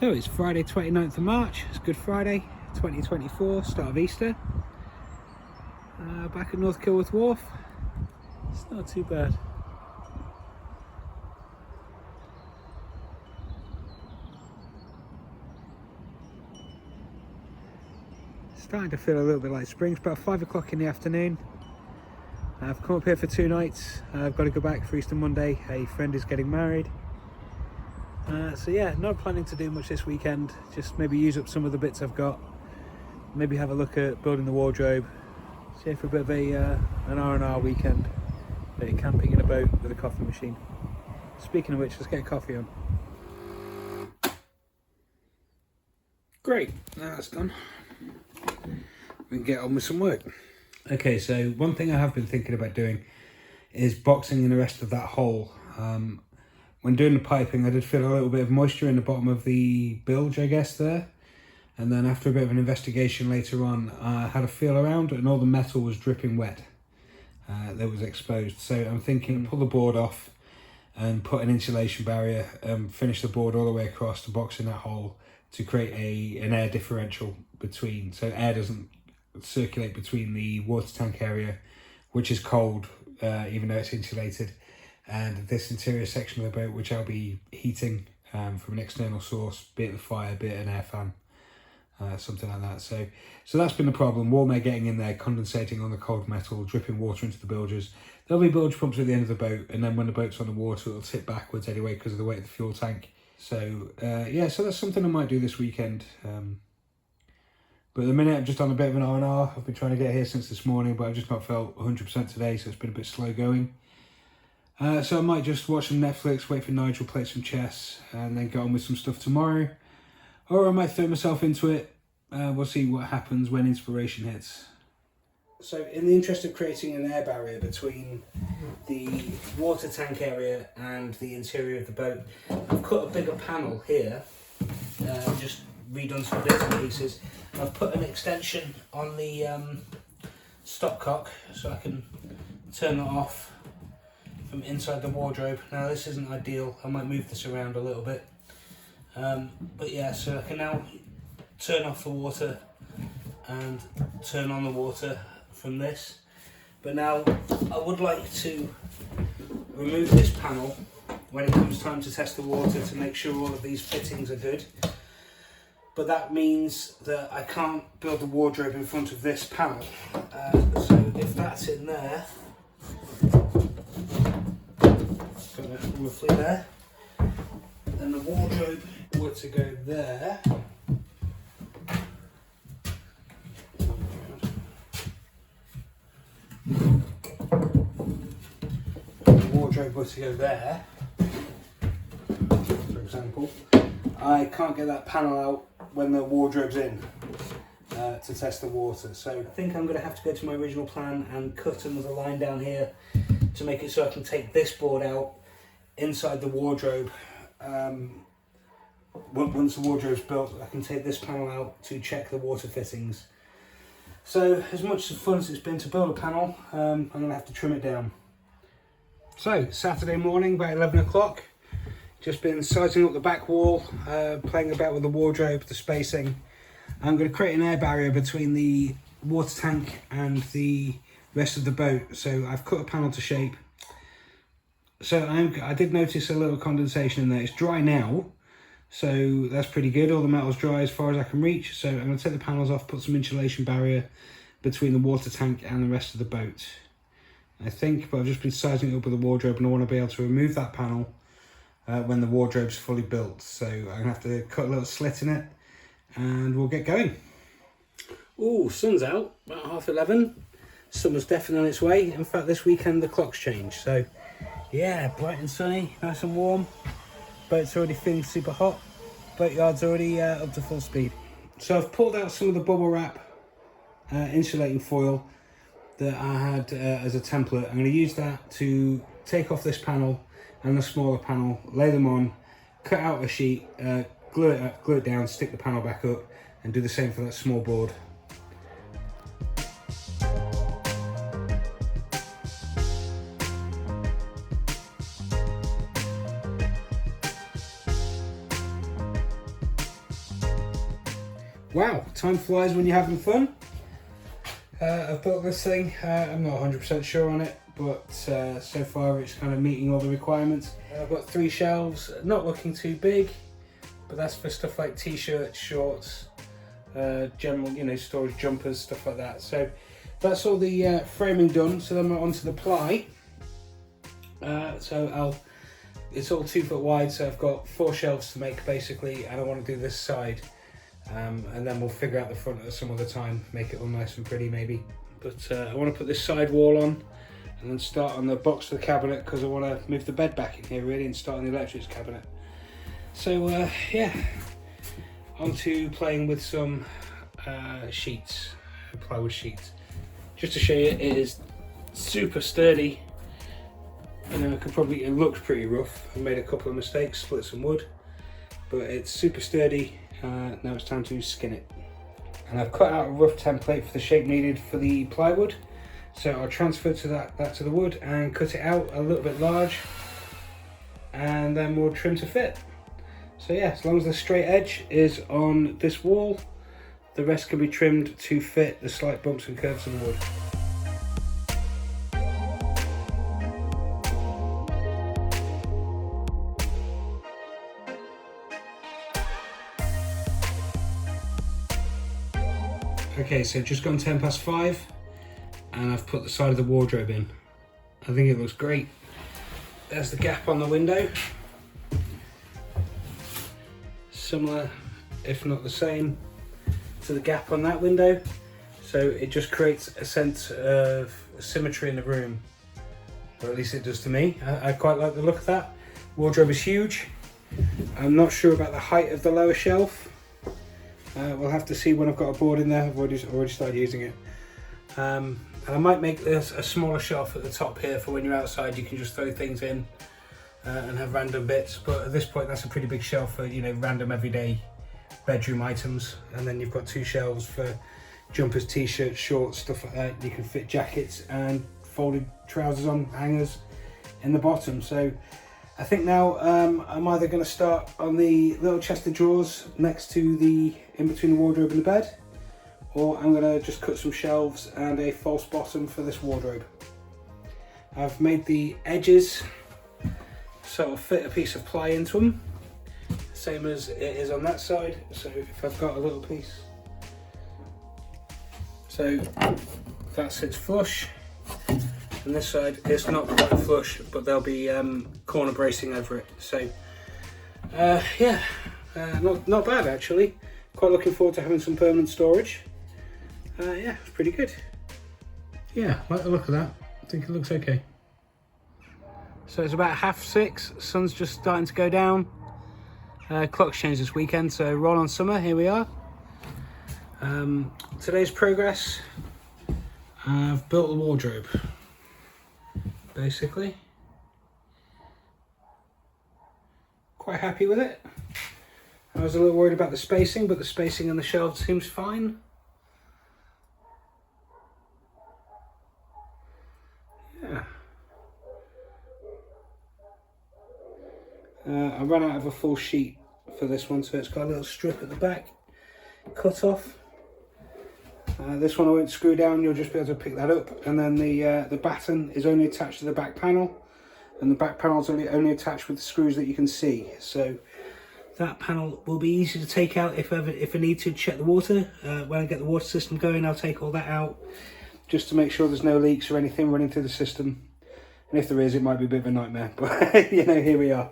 So it's Friday 29th of March, it's Good Friday 2024, start of Easter. Back at North Kilworth Wharf, it's not too bad. Starting to feel a little bit like spring. It's about 5 o'clock in the afternoon. I've come up here for 2 nights. I've got to go back for Easter Monday. A friend is getting married. So yeah, not planning to do much this weekend. Just maybe use up some of the bits I've got. Maybe have a look at building the wardrobe. See for a bit of an R&R weekend. Bit of camping in a boat with a coffee machine. Speaking of which, let's get a coffee on. Great, now that's done. We can get on with some work. Okay, so one thing I have been thinking about doing is boxing in the rest of that hole. When doing the piping, I did feel a little bit of moisture in the bottom of the bilge, I guess, there. And then after a bit of an investigation later on, I had a feel around and all the metal was dripping wet that was exposed. So I'm thinking pull the board off and put an insulation barrier, finish the board all the way across to box in that hole to create an air differential between, so air doesn't circulate between the water tank area, which is cold, even though it's insulated, and this interior section of the boat, which I'll be heating from an external source, be it the fire, be it an air fan, something like that. So that's been the problem. Warm air getting in there, condensating on the cold metal, dripping water into the bilges. There'll be bilge pumps at the end of the boat, and then when the boat's on the water, it'll tip backwards anyway because of the weight of the fuel tank. So yeah, so that's something I might do this weekend. But at the minute, I'm just on a bit of an R&R. I've been trying to get here since this morning, but I've just not felt 100% today, so it's been a bit slow going. So I might just watch some Netflix, wait for Nigel, play some chess, and then get on with some stuff tomorrow. Or I might throw myself into it. We'll see what happens when inspiration hits. So in the interest of creating an air barrier between the water tank area and the interior of the boat, I've cut a bigger panel here, just redone some bits and pieces. I've put an extension on the stopcock so I can turn it off from inside the wardrobe. Now this isn't ideal, I might move this around a little bit. But yeah, so I can now turn off the water and turn on the water from this. But now I would like to remove this panel when it comes time to test the water to make sure all of these fittings are good. But that means that I can't build the wardrobe in front of this panel. So if that's in there, got it roughly there, then the wardrobe were to go there. The wardrobe were to go there, for example. I can't get that panel out when the wardrobe's in to test the water. So I think I'm going to have to go to my original plan and cut another line down here to make it so I can take this board out inside the wardrobe. Once the wardrobe's built, I can take this panel out to check the water fittings. So as much fun as it's been to build a panel, I'm going to have to trim it down. So Saturday morning, about 11 o'clock. Just been sizing up the back wall, playing about with the wardrobe, the spacing. I'm going to create an air barrier between the water tank and the rest of the boat. So I've cut a panel to shape. So I did notice a little condensation in there. It's dry now, so that's pretty good. All the metal's dry as far as I can reach. So I'm going to take the panels off, put some insulation barrier between the water tank and the rest of the boat, I think. But I've just been sizing it up with the wardrobe and I want to be able to remove that panel when the wardrobe's fully built. So I'm going to have to cut a little slit in it and we'll get going. Oh, sun's out, about 11:30. Summer's definitely on its way. In fact, this weekend the clock's changed. So yeah, bright and sunny, nice and warm. Boat's already feeling super hot. Boatyard's already up to full speed. So I've pulled out some of the bubble wrap insulating foil that I had as a template. I'm going to use that to take off this panel and the smaller panel, lay them on, cut out a sheet, glue it down, stick the panel back up, and do the same for that small board. Wow, time flies when you're having fun. I've built this thing, I'm not 100% sure on it, but so far it's kind of meeting all the requirements. I've got 3 shelves, not looking too big, but that's for stuff like t-shirts, shorts, general, you know, storage jumpers, stuff like that. So that's all the framing done, so then we're onto the ply. It's all 2 foot wide, so I've got 4 shelves to make basically, and I want to do this side. And then we'll figure out the front at some other time, make it all nice and pretty maybe. But I want to put this side wall on and then start on the box of the cabinet, because I want to move the bed back in here really and start on the electrics cabinet. So yeah, on to playing with some sheets, plywood sheets. Just to show you, it is super sturdy. You know, it looks pretty rough. I made a couple of mistakes, split some wood, but it's super sturdy. Now it's time to skin it. And I've cut out a rough template for the shape needed for the plywood. So I'll transfer to that to the wood and cut it out a little bit large, and then we'll trim to fit. So yeah, as long as the straight edge is on this wall, the rest can be trimmed to fit the slight bumps and curves of the wood. Okay, so just gone 10 past 5 and I've put the side of the wardrobe in. I think it looks great. There's the gap on the window. Similar, if not the same, to the gap on that window. So it just creates a sense of symmetry in the room, or at least it does to me. I quite like the look of that. Wardrobe is huge. I'm not sure about the height of the lower shelf. We'll have to see when I've got a board in there. I've already started using it. And I might make this a smaller shelf at the top here for when you're outside, you can just throw things in and have random bits. But at this point, that's a pretty big shelf for, you know, random everyday bedroom items. And then you've got 2 shelves for jumpers, t-shirts, shorts, stuff like that. You can fit jackets and folded trousers on hangers in the bottom. So I think now I'm either going to start on the little chest of drawers next to in between the wardrobe and the bed, or I'm going to just cut some shelves and a false bottom for this wardrobe. I've made the edges so I'll fit a piece of ply into them, same as it is on that side. So if I've got a little piece, so that sits flush. On this side, it's not quite flush, but there'll be corner bracing over it. So, yeah, not bad actually. Quite looking forward to having some permanent storage. Yeah, it's pretty good. Yeah, like the look of that. I think it looks okay. So it's about 6:30. Sun's just starting to go down. Clock's changed this weekend, so roll on summer. Here we are. Today's progress. I've built the wardrobe. Basically, quite happy with it. I was a little worried about the spacing, but the spacing on the shelves seems fine. Yeah. I ran out of a full sheet for this one, so it's got a little strip at the back cut off. This one I won't screw down, you'll just be able to pick that up, and then the batten is only attached to the back panel, and the back panel is only attached with the screws that you can see. So that panel will be easy to take out if I need to check the water. When I get the water system going, I'll take all that out just to make sure there's no leaks or anything running through the system. And if there is, it might be a bit of a nightmare, but you know, here we are.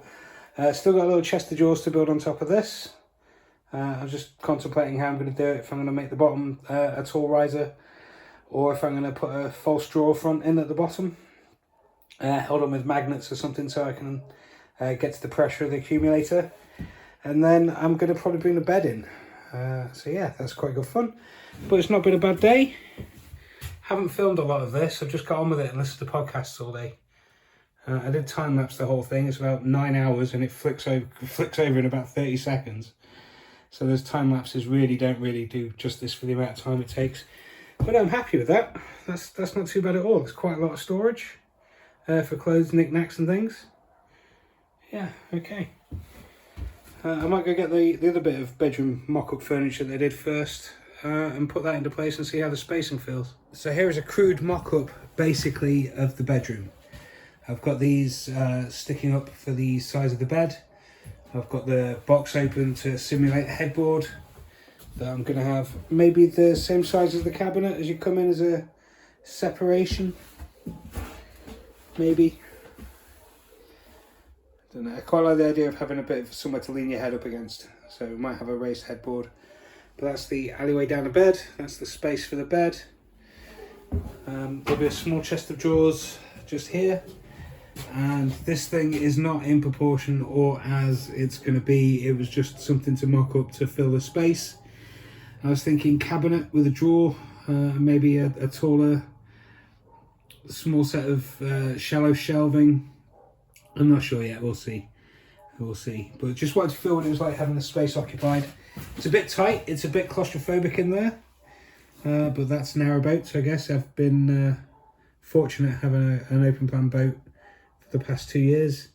Still got a little chest of drawers to build on top of this. I was just contemplating how I'm going to do it, if I'm going to make the bottom a tall riser, or if I'm going to put a false drawer front in at the bottom, hold on with magnets or something so I can get to the pressure of the accumulator. And then I'm going to probably bring the bed in. So yeah, that's quite good fun. But it's not been a bad day. Haven't filmed a lot of this, I've just got on with it and listened to podcasts all day. I did time lapse the whole thing. It's about 9 hours and it flicks over in about 30 seconds. So those time lapses don't do justice for the amount of time it takes. But I'm happy with that. That's not too bad at all. There's quite a lot of storage for clothes, knickknacks and things. Yeah, okay. I might go get the other bit of bedroom mock-up furniture they did first and put that into place and see how the spacing feels. So here is a crude mock-up basically of the bedroom. I've got these sticking up for the size of the bed. I've got the box open to simulate a headboard that I'm going to have maybe the same size as the cabinet as you come in as a separation. Maybe. I don't know. I quite like the idea of having a bit of somewhere to lean your head up against. So we might have a raised headboard. But that's the alleyway down the bed. That's the space for the bed. There'll be a small chest of drawers just here. And this thing is not in proportion or as it's going to be. It was just something to mock up to fill the space. I was thinking cabinet with a drawer, maybe a taller, small set of shallow shelving. I'm not sure yet, we'll see. We'll see. But just wanted to feel what it was like having the space occupied. It's a bit tight, it's a bit claustrophobic in there. But that's Narrowboat, so I guess I've been fortunate having an open plan boat for the past 2 years.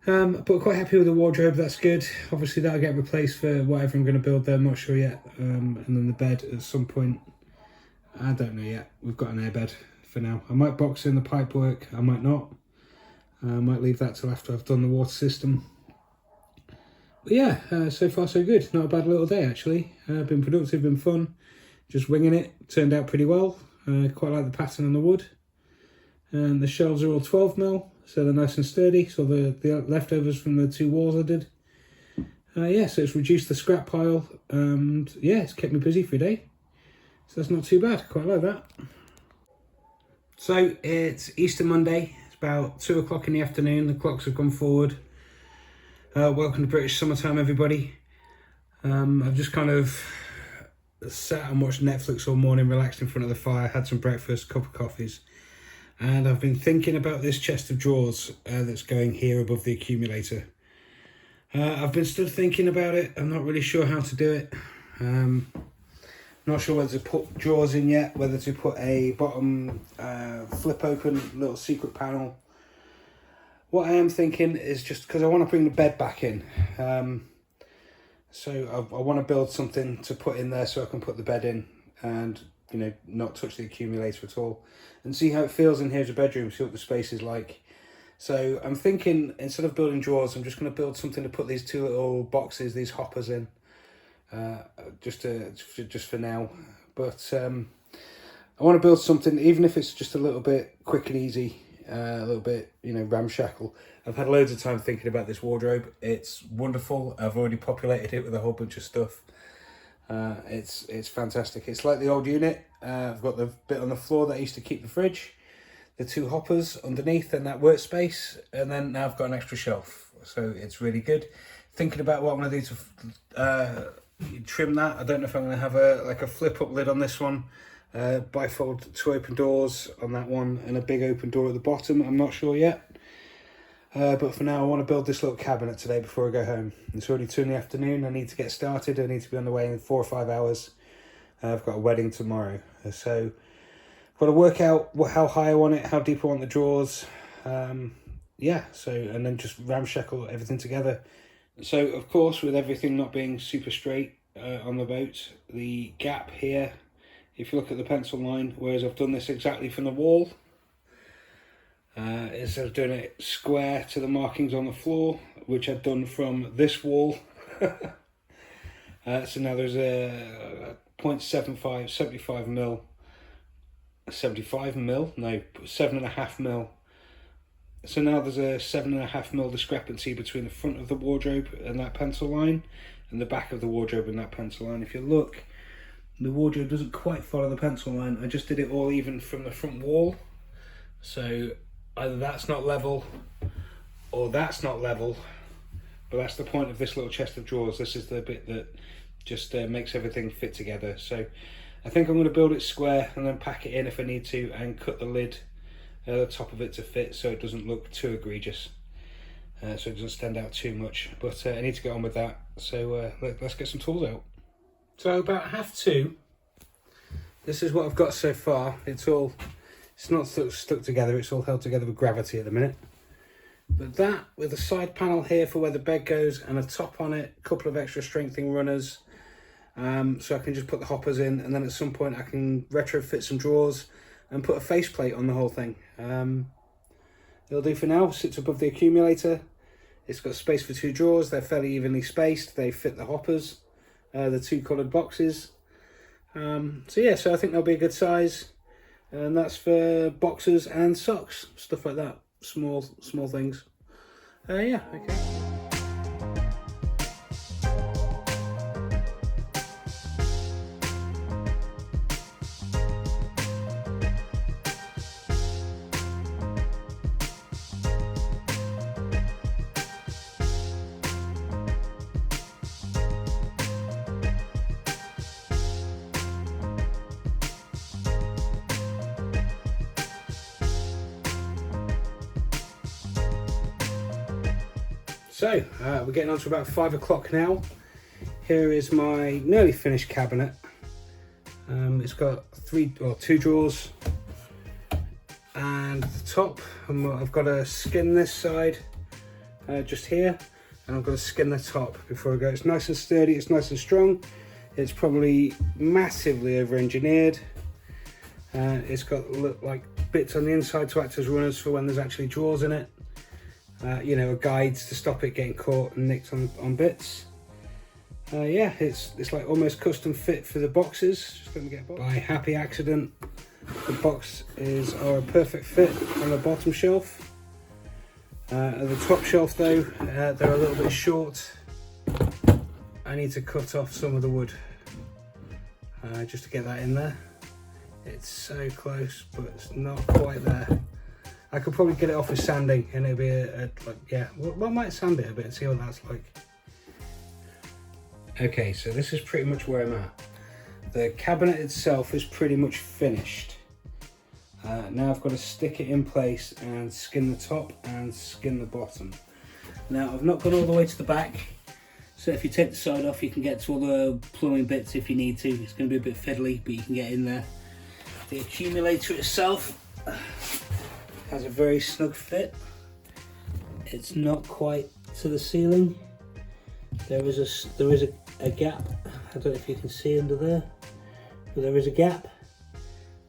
But quite happy with the wardrobe, that's good. Obviously that'll get replaced for whatever I'm going to build there, I'm not sure yet. And then the bed at some point, I don't know yet. We've got an airbed for now. I might box in the pipe work, I might not. I might leave that till after I've done the water system. But yeah, so far so good. Not a bad little day actually. Been productive, been fun. Just winging it, turned out pretty well. Quite like the pattern on the wood. And the shelves are all 12mm, so they're nice and sturdy. So the leftovers from the 2 walls I did. Yeah, so it's reduced the scrap pile. And yeah, it's kept me busy for a day. So that's not too bad, quite like that. So it's Easter Monday. It's about 2 o'clock in the afternoon. The clocks have gone forward. Welcome to British summertime, everybody. I've just kind of sat and watched Netflix all morning, relaxed in front of the fire, had some breakfast, cup of coffees, and I've been thinking about this chest of drawers that's going here above the accumulator. I've been still thinking about it. I'm not really sure how to do it. Not sure whether to put drawers in yet, whether to put a bottom flip open little secret panel. What I am thinking is just because I want to bring the bed back in. So I want to build something to put in there so I can put the bed in and, you know, not touch the accumulator at all. And see how it feels in here as a bedroom, see what the space is like. So I'm thinking, instead of building drawers, I'm just going to build something to put these 2 little boxes, these hoppers in. Just for now. But I want to build something, even if it's just a little bit quick and easy, a little bit, you know, ramshackle. I've had loads of time thinking about this wardrobe. It's wonderful. I've already populated it with a whole bunch of stuff. It's fantastic. It's like the old unit. I've got the bit on the floor that I used to keep the fridge, the 2 hoppers underneath and that workspace, and then now I've got an extra shelf. So it's really good. Thinking about what I'm going to do to trim that. I don't know if I'm going to have a flip up lid on this one, bifold 2 open doors on that one, and a big open door at the bottom. I'm not sure yet. But for now, I want to build this little cabinet today before I go home. It's already 2 in the afternoon. I need to get started. I need to be on the way in 4 or 5 hours. I've got a wedding tomorrow. So I've got to work out how high I want it, how deep I want the drawers. Yeah, so, and then just ramshackle everything together. So, of course, with everything not being super straight on the boat, the gap here, if you look at the pencil line, whereas I've done this exactly from the wall, instead of doing it square to the markings on the floor, which I've done from this wall. So now there's a 0.75, 75mm, 75mm, no, 7.5mm. So now there's a 7.5mm discrepancy between the front of the wardrobe and that pencil line and the back of the wardrobe and that pencil line. If you look, the wardrobe doesn't quite follow the pencil line. I just did it all even from the front wall. So either that's not level or that's not level, but that's the point of this little chest of drawers. This is the bit that just makes everything fit together. So I think I'm going to build it square and then pack it in if I need to, and cut the lid, the top of it to fit so it doesn't look too egregious, so it doesn't stand out too much. But I need to get on with that, so let's get some tools out. So about 2:30, this is what I've got so far. It's not stuck together, it's all held together with gravity at the minute. But that, with a side panel here for where the bed goes and a top on it, a couple of extra strengthening runners, so I can just put the hoppers in, and then at some point I can retrofit some drawers and put a faceplate on the whole thing. It'll do for now. Sits above the accumulator. It's got space for 2 drawers. They're fairly evenly spaced. They fit the hoppers, the 2 coloured boxes. So yeah, so I think they'll be a good size, and that's for boxers and socks, stuff like that. Small things. Yeah, okay. So we're getting on to about 5 o'clock now. Here is my nearly finished cabinet. It's got 2 drawers and the top. I've got to skin this side just here, and I've got to skin the top before I go. It's nice and sturdy, it's nice and strong. It's probably massively over-engineered. It's got like bits on the inside to act as runners for when there's actually drawers in it. You know, guides to stop it getting caught and nicked on bits. Yeah, it's like almost custom fit for the boxes. Just let me get a box. By happy accident, the boxes are a perfect fit on the bottom shelf. At the top shelf though, they're a little bit short. I need to cut off some of the wood just to get that in there. It's so close, but it's not quite there. I could probably get it off with sanding, and it'll be well, I might sand it a bit and see what that's like. Okay, so this is pretty much where I'm at. The cabinet itself is pretty much finished. Now I've got to stick it in place and skin the top and skin the bottom. Now I've not gone all the way to the back, so if you take the side off you can get to all the plumbing bits if you need to. It's going to be a bit fiddly, but you can get in there. The accumulator itself has a very snug fit. It's not quite to the ceiling. There is a gap. I don't know if you can see under there, but there is a gap,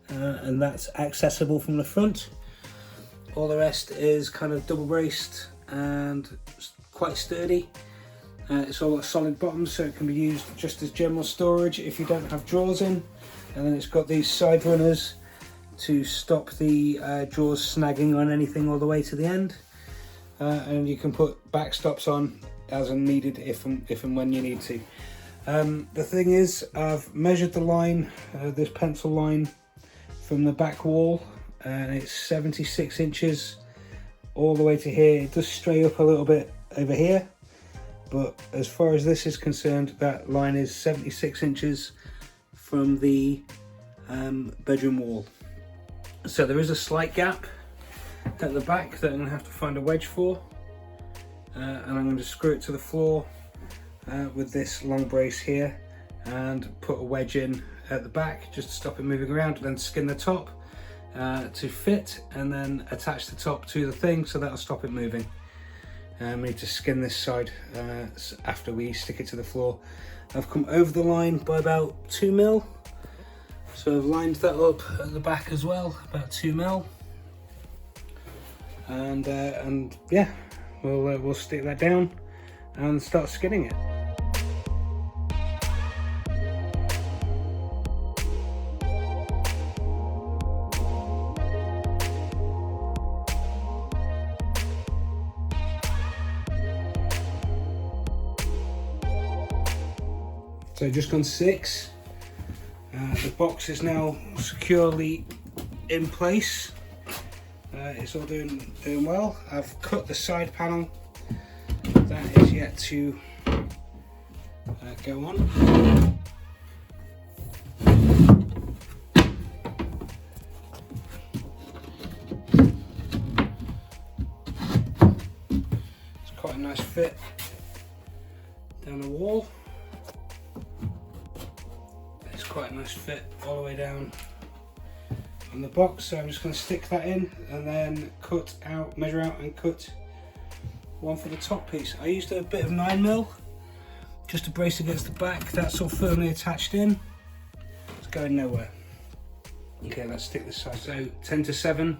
and that's accessible from the front. All the rest is kind of double braced and quite sturdy. It's all got solid bottoms, so it can be used just as general storage if you don't have drawers in. And then it's got these side runners to stop the drawers snagging on anything all the way to the end, and you can put backstops on as and needed if and when you need to. The thing is, I've measured the line, this pencil line from the back wall, and it's 76 inches all the way to here. It does stray up a little bit over here, but as far as this is concerned, that line is 76 inches from the bedroom wall. So there is a slight gap at the back that I'm going to have to find a wedge for, and I'm going to screw it to the floor with this long brace here and put a wedge in at the back just to stop it moving around, then skin the top to fit, and then attach the top to the thing so that'll stop it moving. We need to skin this side after we stick it to the floor. I've come over the line by about 2 mil. So I've lined that up at the back as well, about 2 mil, and yeah, we'll stick that down and start skinning it. So just gone 6. The box is now securely in place. It's all doing well. I've cut the side panel. That is yet to go on. It's quite a nice fit down the wall. Quite a nice fit all the way down on the box, so I'm just going to stick that in and then measure out and cut one for the top piece. I used a bit of 9mm just to brace against the back. That's all firmly attached in. It's going nowhere. Okay, let's stick this side. So 10-7.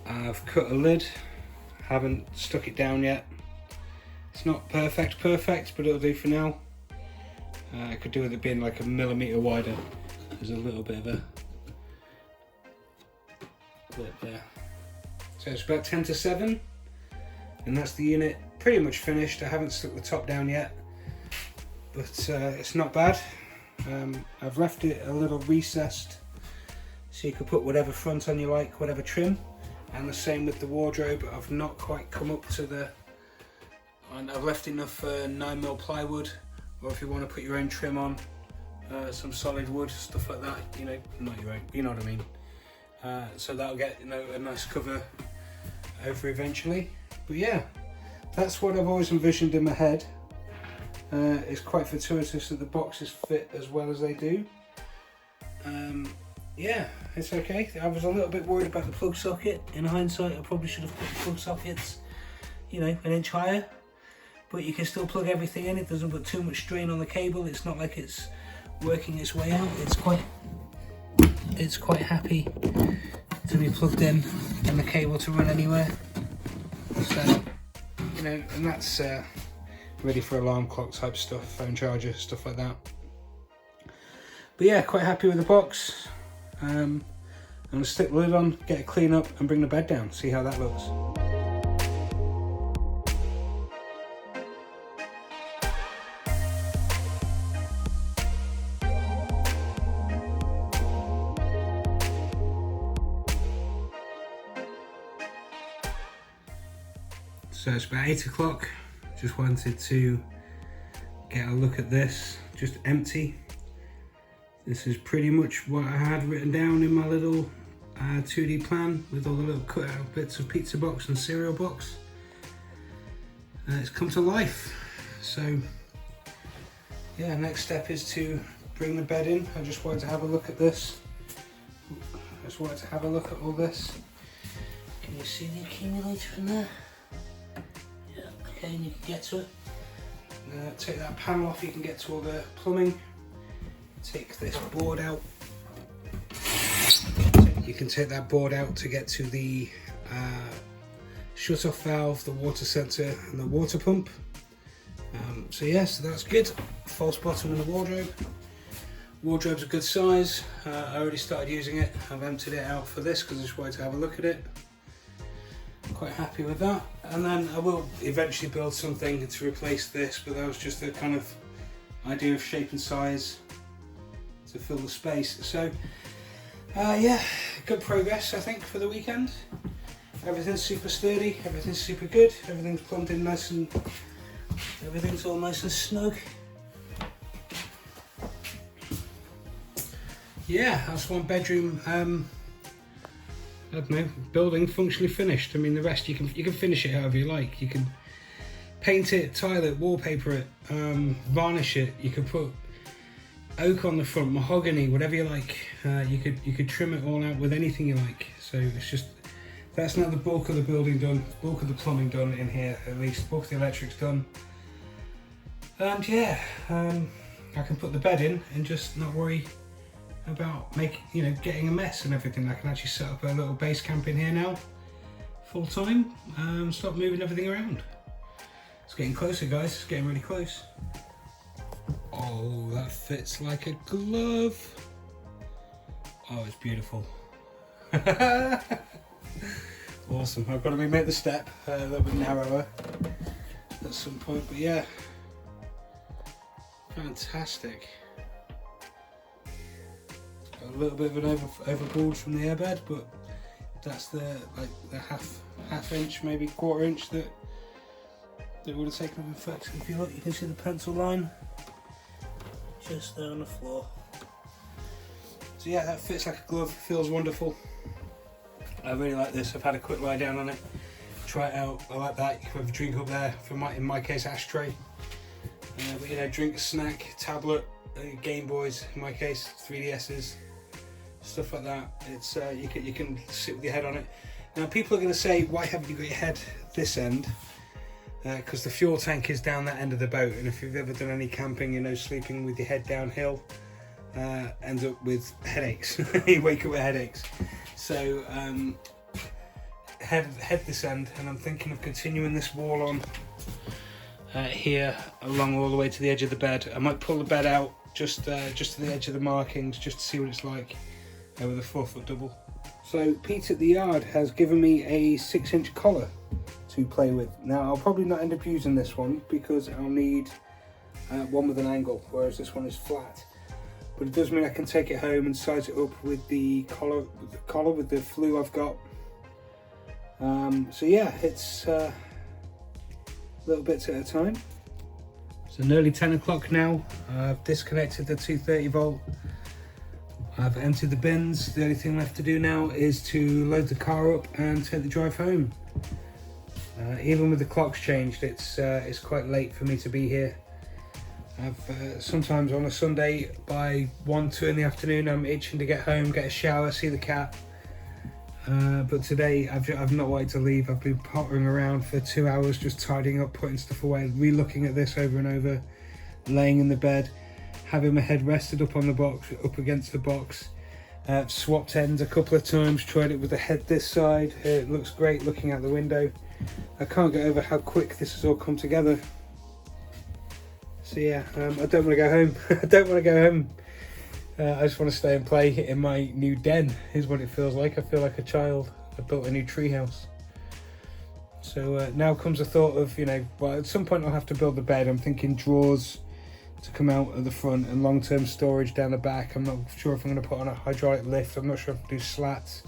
I've cut a lid. Haven't stuck it down yet. It's not perfect, but it'll do for now. I could do with it being like a millimetre wider. There's a little bit of a lip there. So it's about 10-7, and that's the unit pretty much finished. I haven't stuck the top down yet, but it's not bad. I've left it a little recessed so you can put whatever front on you like, whatever trim, and the same with the wardrobe. I've not quite come up to the, and I've left enough 9mm plywood, or if you want to put your own trim on, some solid wood, stuff like that, you know, not your own, you know what I mean. So that'll get, you know, a nice cover over eventually. But yeah, that's what I've always envisioned in my head. It's quite fortuitous that the boxes fit as well as they do. Yeah, it's okay. I was a little bit worried about the plug socket. In hindsight, I probably should have put the plug sockets, you know, an inch higher. But you can still plug everything in. It doesn't put too much strain on the cable. It's not like it's working its way out. It's quite happy to be plugged in and the cable to run anywhere. So, you know, and that's ready for alarm clock type stuff, phone charger, stuff like that. But yeah, quite happy with the box. I'm gonna stick the lid on, get it clean up and bring the bed down, see how that looks. So it's about 8 o'clock. Just wanted to get a look at this, just empty. This is pretty much what I had written down in my little 2D plan with all the little cut out bits of pizza box and cereal box. It's come to life. So yeah, next step is to bring the bed in. I just wanted to have a look at this. I just wanted to have a look at all this. Can you see the accumulator from there? Okay, and you can get to it. Take that panel off, you can get to all the plumbing. Take this board out. You can take that board out to get to the shut-off valve, the water sensor and the water pump. So yes, that's good. False bottom in the wardrobe. Wardrobe's a good size. I already started using it. I've emptied it out for this because I just wanted to have a look at it. Quite happy with that, and then I will eventually build something to replace this, but that was just a kind of idea of shape and size to fill the space. So yeah, good progress I think for the weekend. Everything's super sturdy, everything's super good, everything's plumbed in nice and everything's all nice and snug. Yeah, that's one bedroom I don't know, building functionally finished. I mean, the rest you can finish it however you like. You can paint it, tile it, wallpaper it, varnish it. You could put oak on the front, mahogany, whatever you like. You could trim it all out with anything you like. So it's just, that's now the bulk of the building done, bulk of the plumbing done in here at least, bulk of the electric's done. And yeah, I can put the bed in and just not worry about getting a mess and everything. I can actually set up a little base camp in here now, full time, stop moving everything around. It's getting closer, guys, it's getting really close. Oh, that fits like a glove. Oh, it's beautiful. Awesome. I've got to remake the step a little bit narrower at some point, but yeah, fantastic. A little bit of an overboard from the airbed, but that's the half inch, maybe quarter inch that would have taken up effect. If you look, you can see the pencil line just there on the floor. So yeah, that fits like a glove, feels wonderful. I really like this. I've had a quick lie down on it, try it out. I like that. You can have a drink up there, for in my case, ashtray. But you know, drink, snack, tablet, Game Boys, in my case, 3DSs. Stuff like that. It's you can sit with your head on it. Now people are going to say, why haven't you got your head this end, because the fuel tank is down that end of the boat, and if you've ever done any camping, you know, sleeping with your head downhill ends up with headaches. You wake up with headaches. So head this end, and I'm thinking of continuing this wall on here along all the way to the edge of the bed. I might pull the bed out just to the edge of the markings, just to see what it's like with a 4-foot double. So Pete at the yard has given me a 6-inch collar to play with. Now I'll probably not end up using this one because I'll need one with an angle, whereas this one is flat. But it does mean I can take it home and size it up with the collar with the flue I've got. So yeah, it's little bits at a time. So nearly 10 o'clock now. I've disconnected the 230 volt. I've emptied the bins. The only thing left to do now is to load the car up and take the drive home. Even with the clocks changed, it's quite late for me to be here. I've sometimes on a Sunday by 1-2 in the afternoon I'm itching to get home, get a shower, see the cat. But today I've not wanted to leave. I've been pottering around for 2 hours just tidying up, putting stuff away, re-looking at this over and over, laying in the bed, having my head rested up on the box, up against the box. Swapped ends a couple of times, tried it with the head this side. It looks great looking out the window. I can't get over how quick this has all come together. So yeah, I don't want to go home. I don't want to go home. I just want to stay and play in my new den, is what it feels like. I feel like a child. I built a new treehouse. So now comes the thought of, you know, well, at some point I'll have to build the bed. I'm thinking drawers to come out at the front and long-term storage down the back. I'm not sure if I'm going to put on a hydraulic lift. I'm not sure if I can do slats.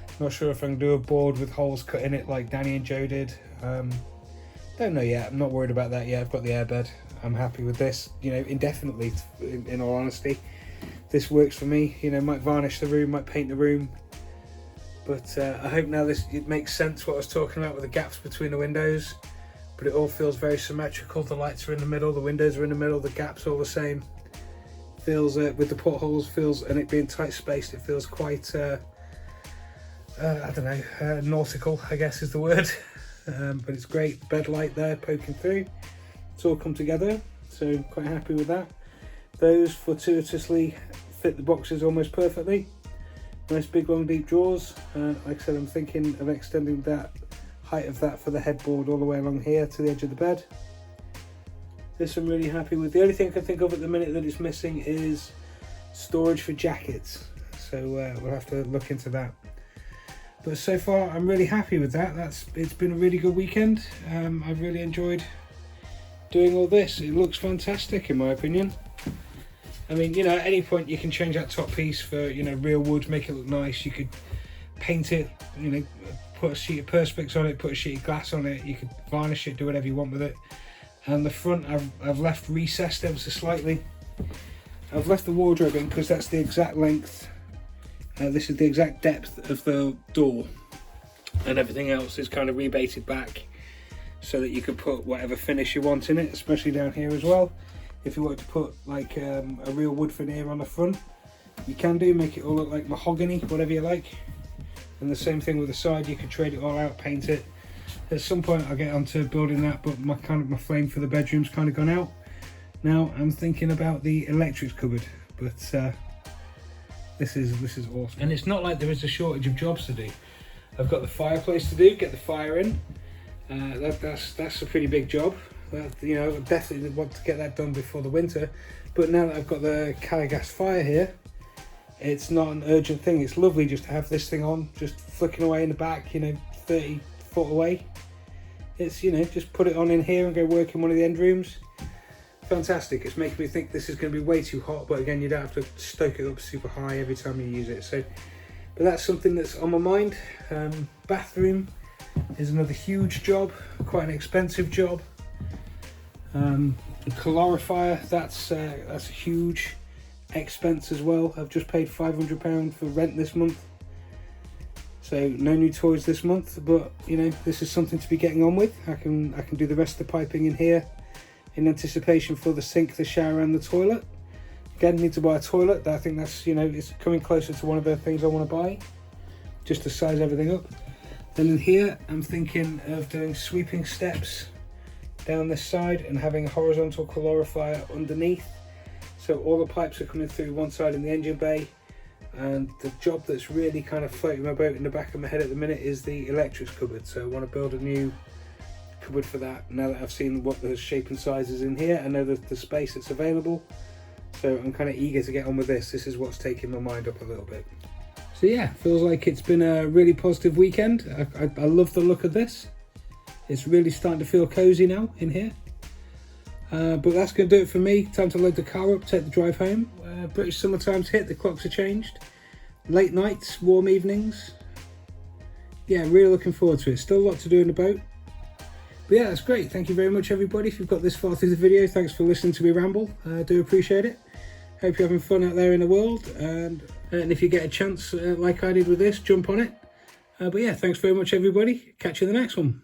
I'm not sure if I can do a board with holes cut in it like Danny and Joe did. Don't know yet. I'm not worried about that yet. I've got the airbed. I'm happy with this, you know, indefinitely, in all honesty. This works for me. You know, might varnish the room, might paint the room. But I hope now it makes sense what I was talking about with the gaps between the windows. But it all feels very symmetrical. The lights are in the middle, the windows are in the middle, the gaps all the same. Feels, with the portholes, and it being tight spaced, it feels quite, I don't know, nautical, I guess is the word. But it's great. Bed light there poking through. It's all come together, so quite happy with that. Those fortuitously fit the boxes almost perfectly. Nice big long deep drawers. Like I said, I'm thinking of extending that height of that for the headboard all the way along here to the edge of the bed. This I'm really happy with. The only thing I can think of at the minute that is missing is storage for jackets. So we'll have to look into that. But so far I'm really happy with that. It's been a really good weekend. I've really enjoyed doing all this. It looks fantastic in my opinion. I mean, you know, at any point you can change that top piece for, you know, real wood, make it look nice. You could paint it, you know, put a sheet of perspex on it, put a sheet of glass on it. You could varnish it, do whatever you want with it. And the front I've left recessed ever so slightly. I've left the wardrobe in because that's the exact length. This is the exact depth of the door, and everything else is kind of rebated back so that you could put whatever finish you want in it, especially down here as well. If you wanted to put like a real wood veneer on the front, you can do, make it all look like mahogany, whatever you like. And the same thing with the side, you could trade it all out, paint it. At some point I'll get onto building that, but my flame for the bedroom's kind of gone out. Now I'm thinking about the electrics cupboard, but this is awesome. And it's not like there is a shortage of jobs to do. I've got the fireplace to do, get the fire in. That's a pretty big job. You know, I definitely want to get that done before the winter. But now that I've got the Caligas fire here, it's not an urgent thing. It's lovely just to have this thing on, just flicking away in the back, you know, 30 foot away. It's, you know, just put it on in here and go work in one of the end rooms. Fantastic. It's making me think this is going to be way too hot, but again, you don't have to stoke it up super high every time you use it. So, but that's something that's on my mind. Bathroom is another huge job, quite an expensive job. The calorifier, that's a huge expense as well. I've just paid £500 for rent this month, so no new toys this month. But you know, this is something to be getting on with. I can do the rest of the piping in here in anticipation for the sink, the shower, and the toilet. Again, need to buy a toilet. I think that's, you know, it's coming closer to one of the things I want to buy, just to size everything up. Then in here, I'm thinking of doing sweeping steps down this side and having a horizontal calorifier underneath. So all the pipes are coming through one side in the engine bay, and the job that's really kind of floating my boat in the back of my head at the minute is the electrics cupboard. So I want to build a new cupboard for that. Now that I've seen what the shape and size is in here, I know the space that's available. So I'm kind of eager to get on with this. This is what's taking my mind up a little bit. So yeah, feels like it's been a really positive weekend. I love the look of this. It's really starting to feel cozy now in here. But that's going to do it for me. Time to load the car up, take the drive home. British summertime's hit, the clocks are changed. Late nights, warm evenings. Yeah, really looking forward to it. Still a lot to do in the boat. But yeah, that's great. Thank you very much, everybody. If you've got this far through the video, thanks for listening to me ramble. I do appreciate it. Hope you're having fun out there in the world. And if you get a chance, like I did with this, jump on it. But yeah, thanks very much, everybody. Catch you in the next one.